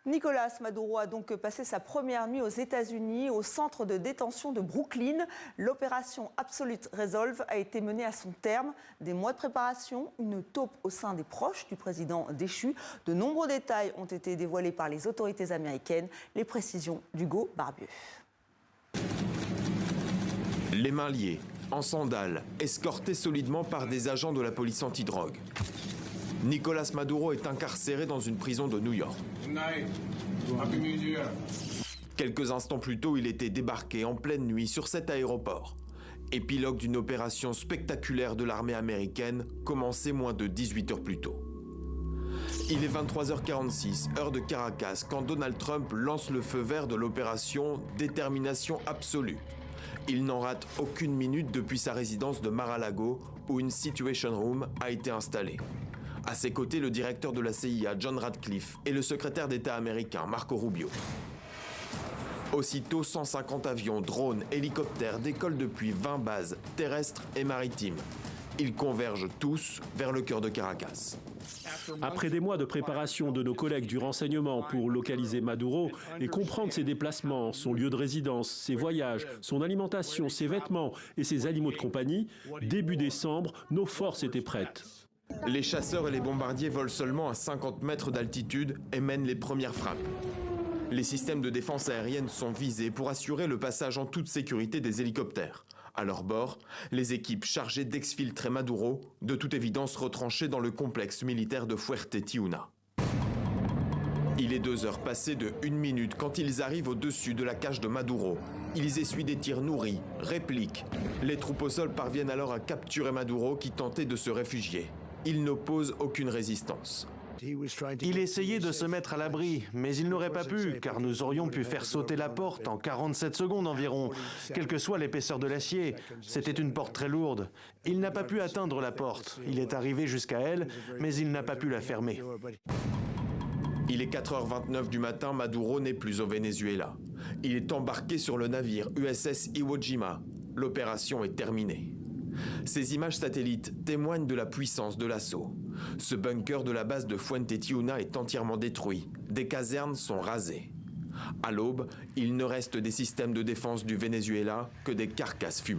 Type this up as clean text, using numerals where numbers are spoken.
Nicolás Maduro a donc passé sa première nuit aux États-Unis, au centre de détention de Brooklyn. L'opération Absolute Resolve a été menée à son terme. Des mois de préparation, une taupe au sein des proches du président déchu. De nombreux détails ont été dévoilés par les autorités américaines. Les précisions d'Hugo Barbieux. Les mains liées, en sandales, escortés solidement par des agents de la police antidrogue. Nicolás Maduro est incarcéré dans une prison de New York. Quelques instants plus tôt, il était débarqué en pleine nuit sur cet aéroport. Épilogue d'une opération spectaculaire de l'armée américaine, commencée moins de 18 heures plus tôt. Il est 23h46, heure de Caracas, quand Donald Trump lance le feu vert de l'opération Détermination absolue. Il n'en rate aucune minute depuis sa résidence de Mar-a-Lago, où une Situation Room a été installée. À ses côtés, le directeur de la CIA, John Ratcliffe, et le secrétaire d'État américain, Marco Rubio. Aussitôt, 150 avions, drones, hélicoptères décollent depuis 20 bases, terrestres et maritimes. Ils convergent tous vers le cœur de Caracas. Après des mois de préparation de nos collègues du renseignement pour localiser Maduro et comprendre ses déplacements, son lieu de résidence, ses voyages, son alimentation, ses vêtements et ses animaux de compagnie, début décembre, nos forces étaient prêtes. Les chasseurs et les bombardiers volent seulement à 50 mètres d'altitude et mènent les premières frappes. Les systèmes de défense aérienne sont visés pour assurer le passage en toute sécurité des hélicoptères. À leur bord, les équipes chargées d'exfiltrer Maduro, de toute évidence retranchées dans le complexe militaire de Fuerte Tiuna. Il est 2 heures passées de 1 minute quand ils arrivent au-dessus de la cage de Maduro. Ils essuient des tirs nourris, répliquent. Les troupes au sol parviennent alors à capturer Maduro qui tentait de se réfugier. Il n'oppose aucune résistance. Il essayait de se mettre à l'abri, mais il n'aurait pas pu, car nous aurions pu faire sauter la porte en 47 secondes environ, quelle que soit l'épaisseur de l'acier. C'était une porte très lourde. Il n'a pas pu atteindre la porte. Il est arrivé jusqu'à elle, mais il n'a pas pu la fermer. Il est 4h29 du matin, Maduro n'est plus au Venezuela. Il est embarqué sur le navire USS Iwo Jima. L'opération est terminée. Ces images satellites témoignent de la puissance de l'assaut. Ce bunker de la base de Fuente Tiuna est entièrement détruit. Des casernes sont rasées. À l'aube, il ne reste des systèmes de défense du Venezuela que des carcasses fumantes.